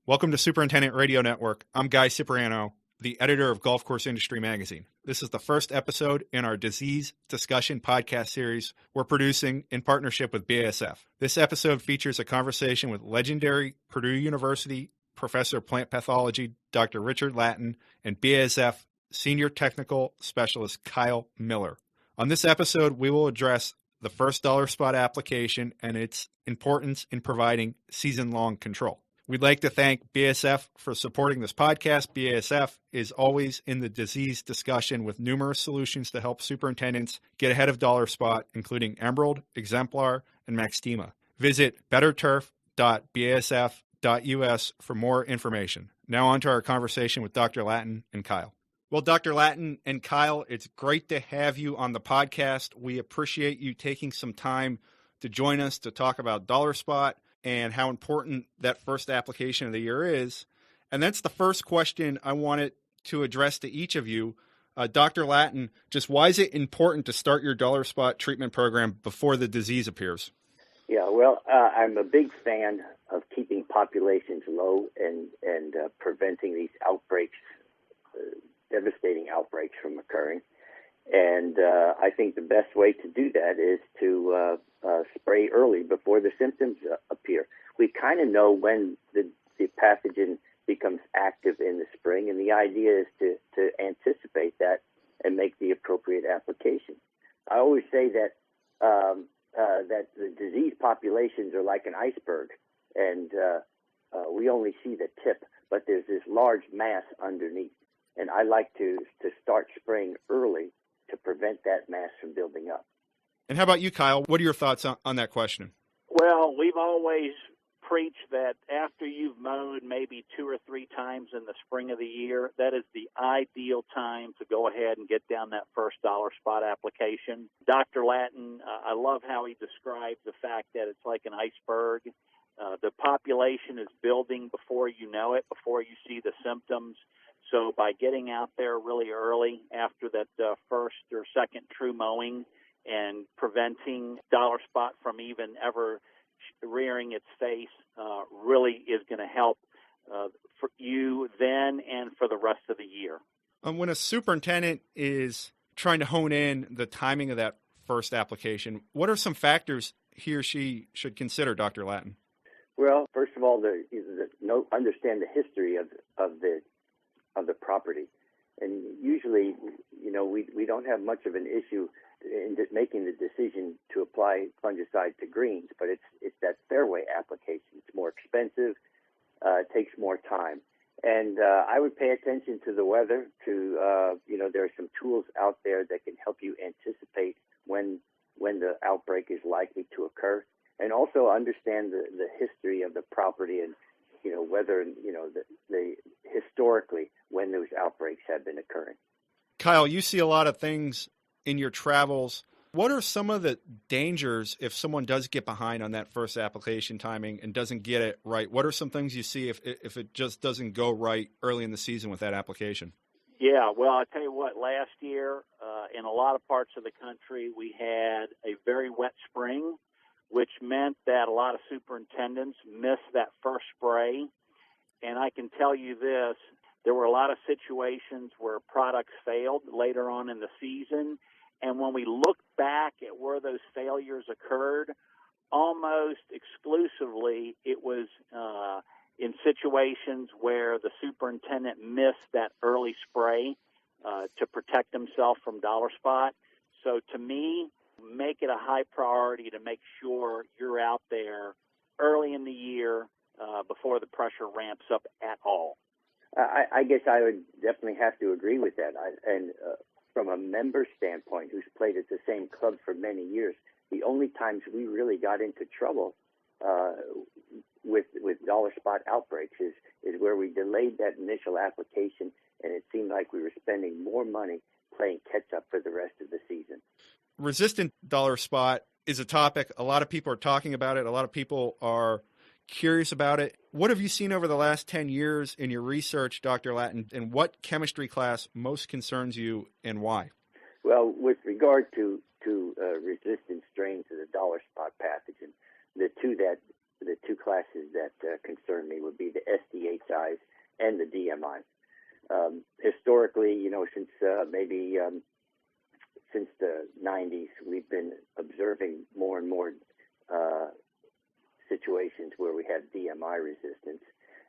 Welcome to Superintendent Radio Network. I'm Guy Cipriano, the editor of Golf Course Industry Magazine. This is the first episode in our disease discussion podcast series we're producing in partnership with BASF. This episode features a conversation with legendary Purdue University professor of plant pathology, Dr. Richard Lattin, and BASF senior technical specialist Kyle Miller. On this episode, we will address the first dollar spot application and its importance in providing season-long control. We'd like to thank BASF for supporting this podcast. BASF is always in the disease discussion with numerous solutions to help superintendents get ahead of dollar spot, including Emerald, Exemplar, and Maxtima. Visit betterturf.basf.us for more information. Now on to our conversation with Dr. Lattin and Kyle. Well, Dr. Lattin and Kyle, it's great to have you on the podcast. We appreciate you taking some time to join us to talk about dollar spot and how important that first application of the year is. And that's the first question I wanted to address to each of you. Dr. Lattin, just why is it important to start your dollar spot treatment program before the disease appears? Yeah, well, I'm a big fan of keeping populations low and preventing these outbreaks, devastating outbreaks from occurring. And I think the best way to do that is to spray early before the symptoms appear. We kind of know when the pathogen becomes active in the spring, and the idea is to anticipate that and make the appropriate application. I always say that that the disease populations are like an iceberg, and we only see the tip, but there's this large mass underneath. And I like to start spraying early to prevent that mass from building up. And how about you, Kyle? What are your thoughts on that question? Well, we've always preached that after you've mowed maybe 2 or 3 times in the spring of the year, that is the ideal time to go ahead and get down that first dollar spot application. Dr. Lattin, I love how he described the fact that it's like an iceberg. The population is building before you know it, before you see the symptoms. So by getting out there really early after that first or second true mowing and preventing dollar spot from even ever rearing its face really is going to help for you then and for the rest of the year. When a superintendent is trying to hone in the timing of that first application, what are some factors he or she should consider, Dr. Lattin? Well, first of all, understand the history of the property, and usually, we don't have much of an issue in making the decision to apply fungicide to greens, but it's that fairway application. It's more expensive, it takes more time, and I would pay attention to the weather. There are some tools out there that can help you anticipate when the outbreak is likely to occur, and also understand the history of the property and whether the historically when those outbreaks have been occurring. Kyle, you see a lot of things in your travels. What are some of the dangers if someone does get behind on that first application timing and doesn't get it right? What are some things you see if it just doesn't go right early in the season with that application? Yeah, well, I'll tell you what, last year in a lot of parts of the country, we had a very wet spring, which meant that a lot of superintendents missed that first spray. And I can tell you this, there were a lot of situations where products failed later on in the season. And when we look back at where those failures occurred, almost exclusively it was in situations where the superintendent missed that early spray to protect himself from dollar spot. So to me, make it a high priority to make sure you're out there early in the year before the pressure ramps up at all. I guess I would definitely have to agree with that. From a member standpoint, who's played at the same club for many years, the only times we really got into trouble with dollar spot outbreaks is where we delayed that initial application, and it seemed like we were spending more money playing catch up for the rest of the season. Resistant dollar spot is a topic. A lot of people are talking about it. A lot of people are curious about it. What have you seen over the last 10 years in your research, Dr. Lattin, and what chemistry class most concerns you and why? Well, with regard to resistant strains of the dollar spot pathogen, the two that the two classes that concern me would be the SDHIs and the DMIs. Historically, since since the 90s, we've been observing more and more situations where we have DMI resistance,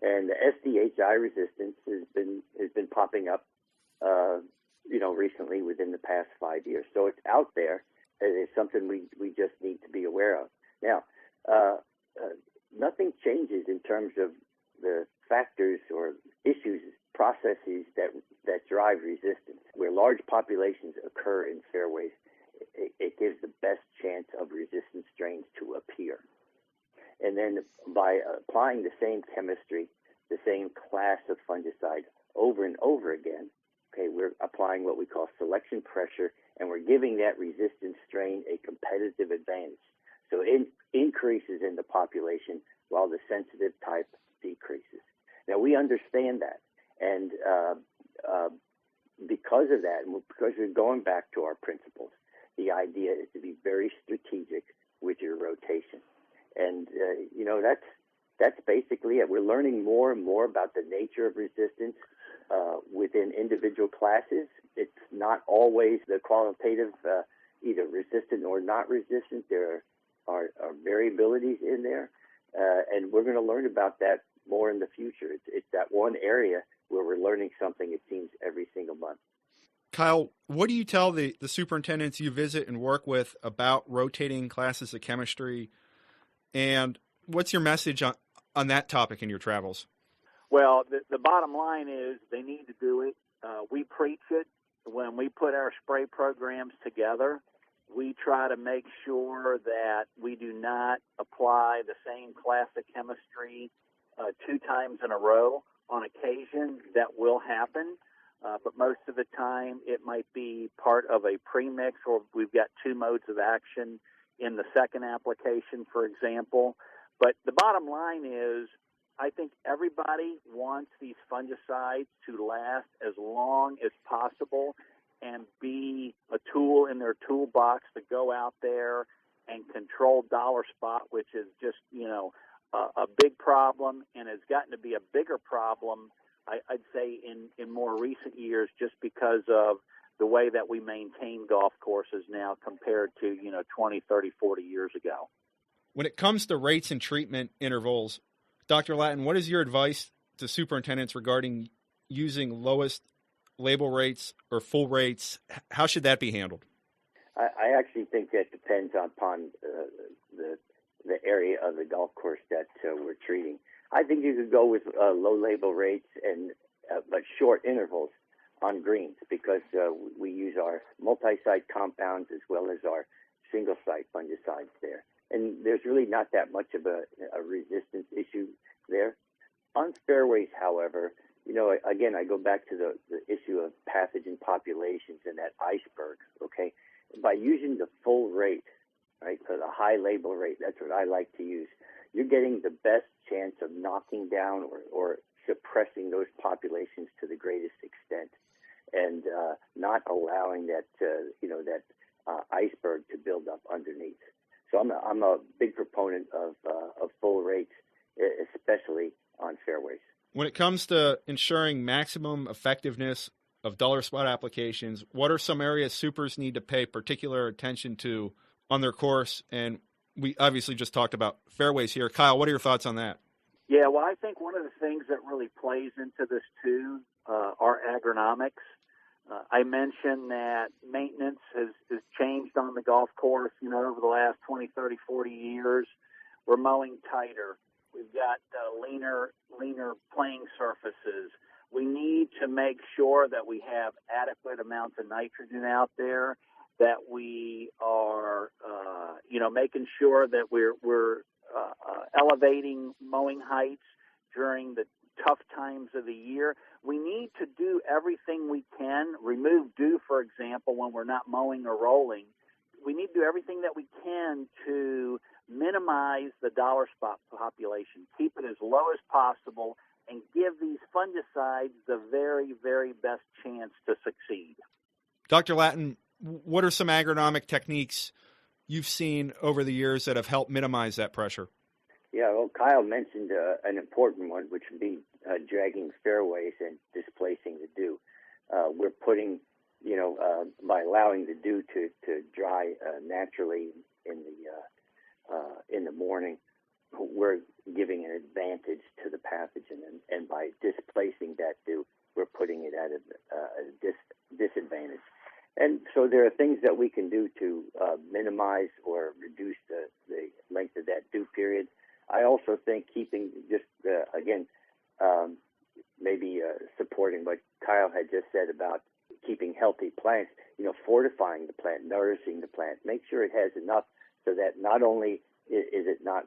and the SDHI resistance has been popping up, recently within the past 5 years. So it's out there. It's something we just need to be aware of. Now, nothing changes in terms of the factors or issues, processes that drive resistance. Where large populations occur in fairways, it gives the best chance of resistant strains to appear. And then by applying the same chemistry, the same class of fungicide over and over again, we're applying what we call selection pressure, and we're giving that resistant strain a competitive advantage. So it increases in the population while the sensitive type decreases. Now, we understand that. And because of that, and because we're going back to our principles, the idea is to be very strategic with your rotation. And, that's basically it. We're learning more and more about the nature of resistance within individual classes. It's not always the qualitative, either resistant or not resistant. There are variabilities in there, and we're going to learn about that more in the future. It's that one area where we're learning something, it seems, every single month. Kyle, what do you tell the superintendents you visit and work with about rotating classes of chemistry, and what's your message on that topic in your travels? Well, the bottom line is they need to do it. We preach it. When we put our spray programs together, we try to make sure that we do not apply the same class of chemistry 2 times in a row. On occasion, that will happen, but most of the time it might be part of a premix, or we've got 2 modes of action in the second application, for example. But the bottom line is, I think everybody wants these fungicides to last as long as possible and be a tool in their toolbox to go out there and control dollar spot, which is just, a big problem, and has gotten to be a bigger problem, I'd say, in more recent years, just because of the way that we maintain golf courses now compared to, 20, 30, 40 years ago. When it comes to rates and treatment intervals, Dr. Lattin, what is your advice to superintendents regarding using lowest label rates or full rates? How should that be handled? I actually think that depends upon the area of the golf course that we're treating. I think you could go with low label rates and but short intervals on greens, because we use our multi-site compounds as well as our single-site fungicides there. And there's really not that much of a resistance issue there. On fairways, however, again, I go back to the issue of pathogen populations and that iceberg, okay? By using the full rate, right, so the high label rate, that's what I like to use, you're getting the best chance of knocking down or suppressing those populations to the greatest extent, and not allowing that, iceberg to build up underneath. So I'm a big proponent of full rates, especially on fairways. When it comes to ensuring maximum effectiveness of dollar spot applications, what are some areas supers need to pay particular attention to on their course? And we obviously just talked about fairways here. Kyle, what are your thoughts on that? Yeah, well, I think one of the things that really plays into this too are agronomics. I mentioned that maintenance has changed on the golf course, over the last 20, 30, 40 years. We're mowing tighter. We've got leaner playing surfaces. We need to make sure that we have adequate amounts of nitrogen out there, that we are, making sure that we're elevating mowing heights during the tough times of the year. We need to do everything we can. Remove dew, for example, when we're not mowing or rolling. We need to do everything that we can to minimize the dollar spot population, keep it as low as possible, and give these fungicides the very, very best chance to succeed. Dr. Lattin, what are some agronomic techniques you've seen over the years that have helped minimize that pressure? Yeah, well, Kyle mentioned an important one, which would be dragging fairways and displacing the dew. We're putting, by allowing the dew to dry naturally in the morning, we're giving an advantage to the pathogen, and by displacing that dew, we're putting it at a disadvantage. And so there are things that we can do to minimize or reduce the length of that dew period. I also think keeping maybe supporting what Kyle had just said about keeping healthy plants, fortifying the plant, nourishing the plant, make sure it has enough so that not only is it not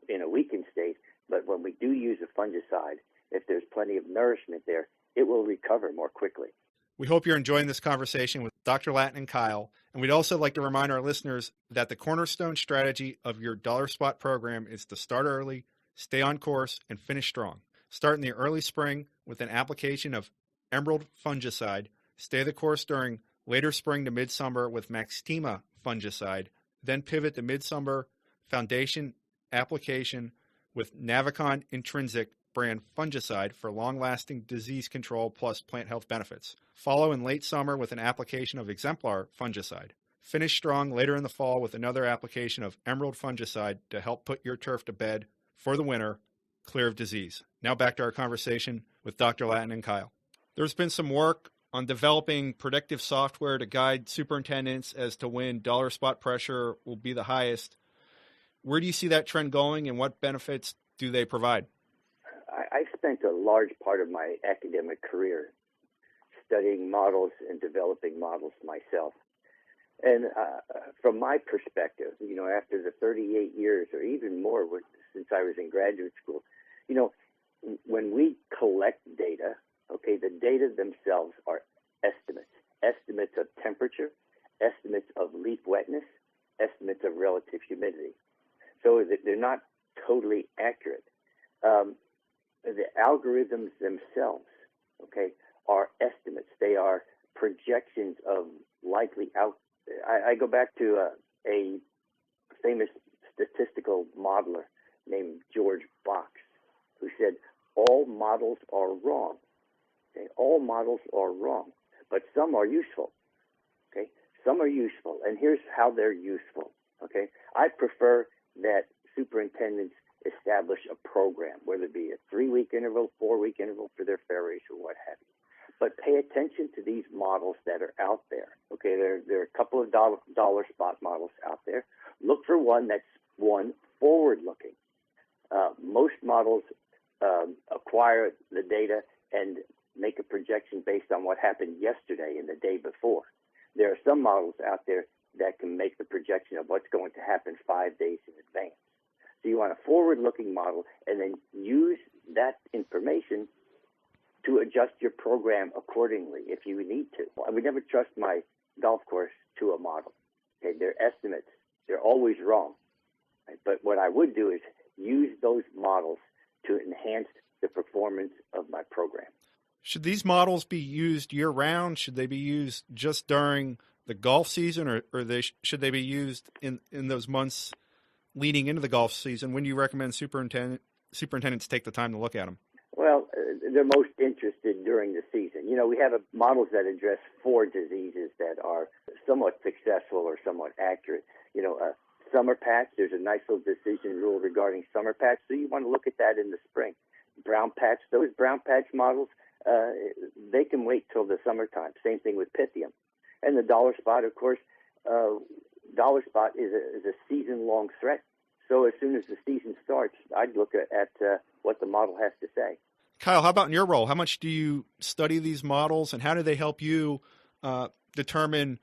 in a weakened state, but when we do use a fungicide, if there's plenty of nourishment there, it will recover more quickly. We hope you're enjoying this conversation with Dr. Lattin and Kyle. And we'd also like to remind our listeners that the cornerstone strategy of your Dollar Spot program is to start early, stay on course, and finish strong. Start in the early spring with an application of Emerald fungicide. Stay the course during later spring to midsummer with Maxtima fungicide. Then pivot to midsummer foundation application with Navicon Intrinsic brand fungicide for long-lasting disease control plus plant health benefits. Follow in late summer with an application of Exemplar fungicide. Finish strong later in the fall with another application of Emerald fungicide to help put your turf to bed for the winter, clear of disease. Now back to our conversation with Dr. Lattin and Kyle. There's been some work on developing predictive software to guide superintendents as to when dollar spot pressure will be the highest. Where do you see that trend going, and what benefits do they provide? I spent a large part of my academic career studying models and developing models myself. And from my perspective, after the 38 years or even more since I was in graduate school, when we collect data, the data themselves are estimates of temperature, estimates of leaf wetness, estimates of relative humidity. So that they're not totally accurate. The algorithms themselves, are estimates. They are projections of likely out. I go back to a famous statistical modeler named George Box, who said, all models are wrong. All models are wrong, but some are useful. Some are useful, and here's how they're useful. I prefer that superintendents establish a program, whether it be a 3-week interval, 4-week interval for their fairways or what have you. But pay attention to these models that are out there. There are a couple of dollar spot models out there. Look for one that's forward-looking. Most models acquire the data and make a projection based on what happened yesterday and the day before. There are some models out there that can make the projection of what's going to happen 5 days in advance. So you want a forward-looking model and then use that information to adjust your program accordingly if you need to. I would never trust my golf course to a model. They're estimates. They're always wrong. But what I would do is use those models to enhance the performance of my program. Should these models be used year-round? Should they be used just during the golf season, or should they be used in those months leading into the golf season? When do you recommend superintendents take the time to look at them? Well, they're most interested during the season. We have models that address 4 diseases that are somewhat successful or somewhat accurate. Summer patch, there's a nice little decision rule regarding summer patch, so you want to look at that in the spring. Brown patch, those brown patch models, they can wait till the summertime. Same thing with Pythium. And the dollar spot, of course, dollar spot is a season-long threat. So as soon as the season starts, I'd look at what the model has to say. Kyle, how about in your role? How much do you study these models, and how do they help you determine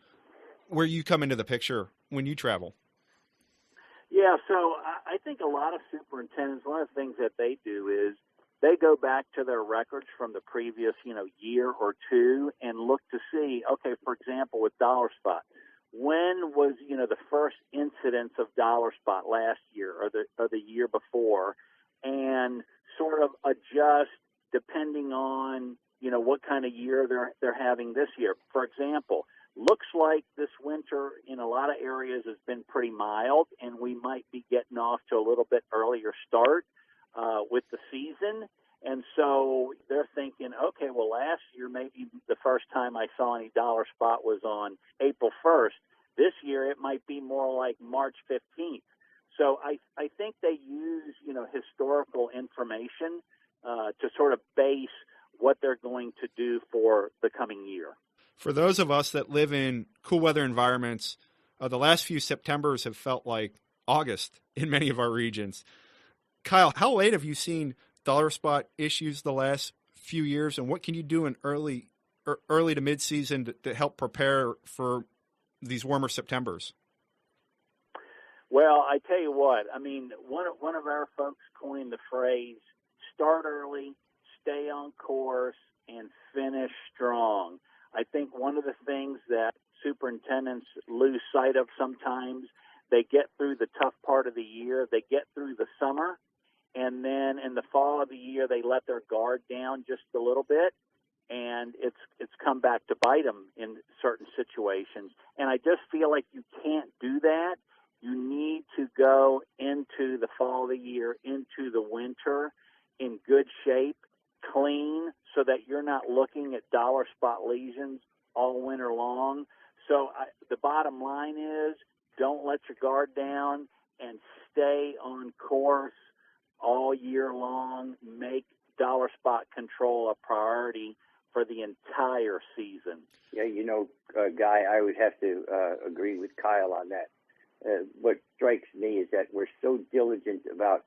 where you come into the picture when you travel? Yeah, so I think a lot of superintendents, one of the things that they do is they go back to their records from the previous, year or two and look to see, for example, with dollar spot, when was, the first incidence of dollar spot last year or the year before, and sort of adjust depending on, what kind of year they're having this year. For example, looks like this winter in a lot of areas has been pretty mild, and we might be getting off to a little bit earlier start with the season. And so they're thinking, okay, well, last year maybe the first time I saw any dollar spot was on April 1st. This year it might be more like March 15th. So I think they use, historical information to sort of base what they're going to do for the coming year. For those of us that live in cool weather environments, the last few Septembers have felt like August in many of our regions. Kyle, how late have you seen dollar spot issues the last few years, and what can you do in early to mid-season to help prepare for these warmer Septembers? Well, I tell you what, one of our folks coined the phrase, start early, stay on course, and finish strong. I think one of the things that superintendents lose sight of sometimes, they get through the tough part of the year, they get through the summer, and then in the fall of the year, they let their guard down just a little bit, and it's come back to bite them in certain situations. And I just feel like you can't do that. You need to go into the fall of the year, into the winter in good shape, clean, so that you're not looking at dollar spot lesions all winter long. So the bottom line is don't let your guard down and stay on course all year long. Make dollar spot control a priority for the entire season. Yeah, Guy, I would have to agree with Kyle on that. What strikes me is that we're so diligent about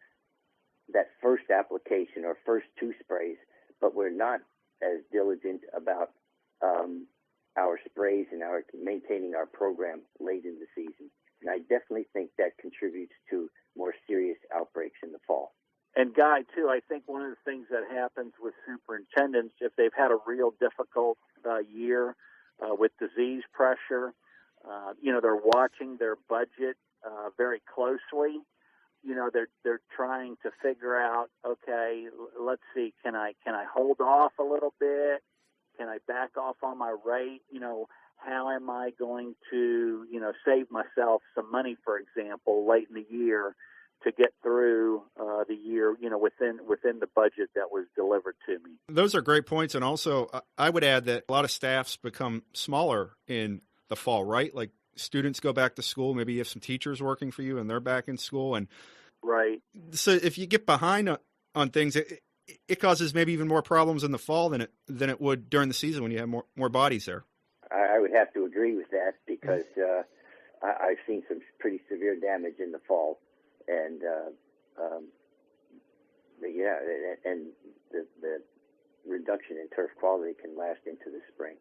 that first application or first two sprays, but we're not as diligent about our sprays and our maintaining our program late in the season. And I definitely think that contributes to more serious outbreaks in the fall. And Guy, too, I think one of the things that happens with superintendents, if they've had a real difficult year with disease pressure, they're watching their budget very closely. They're trying to figure out, okay, let's see, can I hold off a little bit? Can I back off on my rate? How am I going to, save myself some money, for example, late in the year to get through the year, within the budget that was delivered to me. Those are great points. And also, I would add that a lot of staffs become smaller in the fall, right? Like students go back to school. Maybe you have some teachers working for you and they're back in school. And right. So if you get behind on things, it causes maybe even more problems in the fall than it would during the season when you have more bodies there. I would have to agree with that because I've seen some pretty severe damage in the fall. And the reduction in turf quality can last into the spring.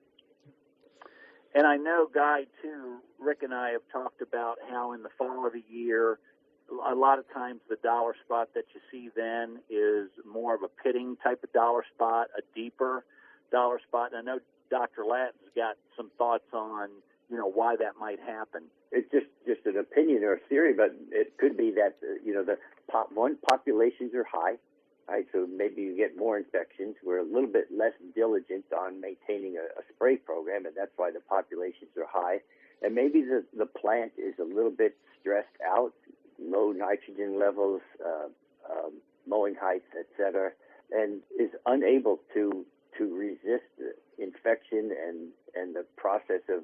And I know, Guy, too, Rick and I have talked about how in the fall of the year, a lot of times the dollar spot that you see then is more of a pitting type of dollar spot, a deeper dollar spot. And I know Dr. Lattin's got some thoughts on, why that might happen. It's just an opinion or a theory, but it could be that, the populations are high, right? So maybe you get more infections. We're a little bit less diligent on maintaining a spray program, and that's why the populations are high. And maybe the plant is a little bit stressed out, low nitrogen levels, mowing heights, et cetera, and is unable to resist the infection and the process of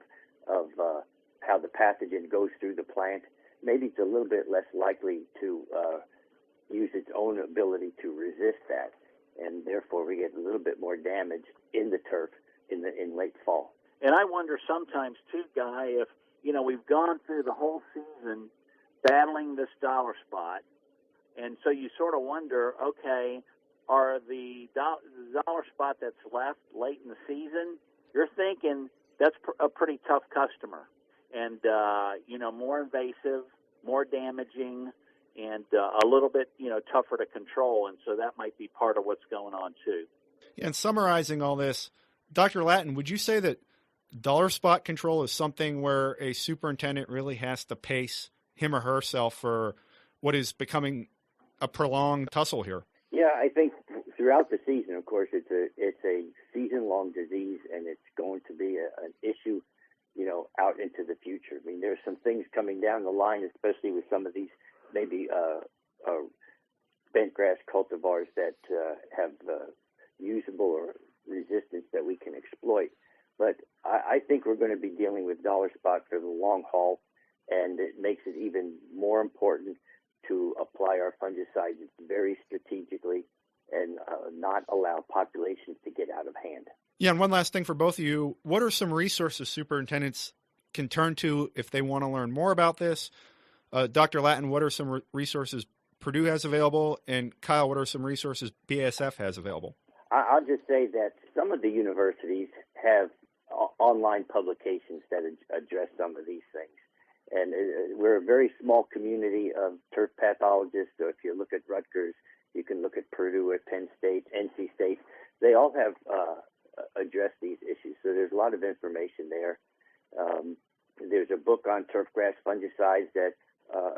how the pathogen goes through the plant. Maybe it's a little bit less likely to use its own ability to resist that, and therefore we get a little bit more damage in the turf in late fall. And I wonder sometimes too, Guy, if we've gone through the whole season battling this dollar spot, and so you sort of wonder, okay, are the dollar spot that's left late in the season? You're thinking that's a pretty tough customer, and more invasive, more damaging, and a little bit tougher to control, and so that might be part of what's going on too. Yeah, and summarizing all this, Dr. Lattin, would you say that dollar spot control is something where a superintendent really has to pace him or herself for what is becoming a prolonged tussle here? Yeah, I think throughout the season, of course, it's a season-long disease, and it's going to be an issue out into the future. I mean, there's some things coming down the line, especially with some of these maybe bent grass cultivars that have usable or resistance that we can exploit. But I think we're going to be dealing with dollar spot for the long haul, and it makes it even more important to apply our fungicides very strategically and not allow populations to get out of hand. Yeah, and one last thing for both of you. What are some resources superintendents can turn to if they want to learn more about this? Dr. Lattin, what are some resources Purdue has available? And Kyle, what are some resources BASF has available? I'll just say that some of the universities have online publications that address some of these things. And we're a very small community of turf pathologists. So if you look at Rutgers, you can look at Purdue, at Penn State, NC State. They all have addressed these issues. So there's a lot of information there. There's a book on turfgrass fungicides that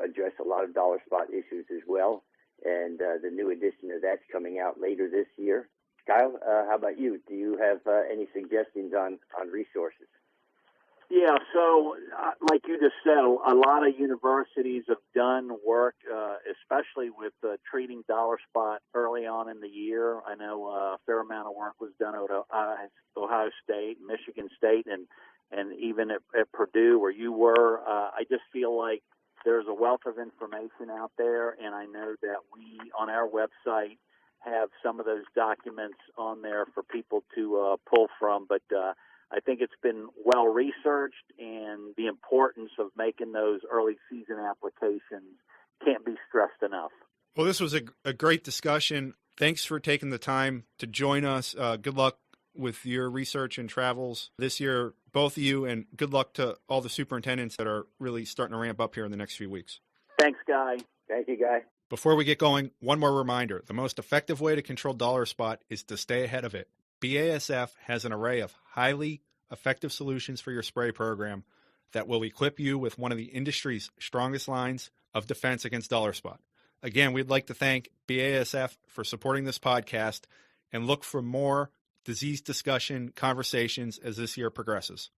address a lot of dollar spot issues as well. And the new edition of that's coming out later this year. Kyle, how about you? Do you have any suggestions on resources? Yeah, so like you just said, a lot of universities have done work, especially with treating dollar spot early on in the year. I know a fair amount of work was done at Ohio State, Michigan State, and even at Purdue where you were. I just feel like there's a wealth of information out there, and I know that we, on our website, have some of those documents on there for people to pull from, but I think it's been well researched, and the importance of making those early season applications can't be stressed enough. Well, this was a great discussion. Thanks for taking the time to join us. Good luck with your research and travels this year, both of you, and good luck to all the superintendents that are really starting to ramp up here in the next few weeks. Thanks, Guy. Thank you, Guy. Before we get going, one more reminder. The most effective way to control dollar spot is to stay ahead of it. BASF has an array of highly effective solutions for your spray program that will equip you with one of the industry's strongest lines of defense against dollar spot. Again, we'd like to thank BASF for supporting this podcast and look for more disease discussion conversations as this year progresses.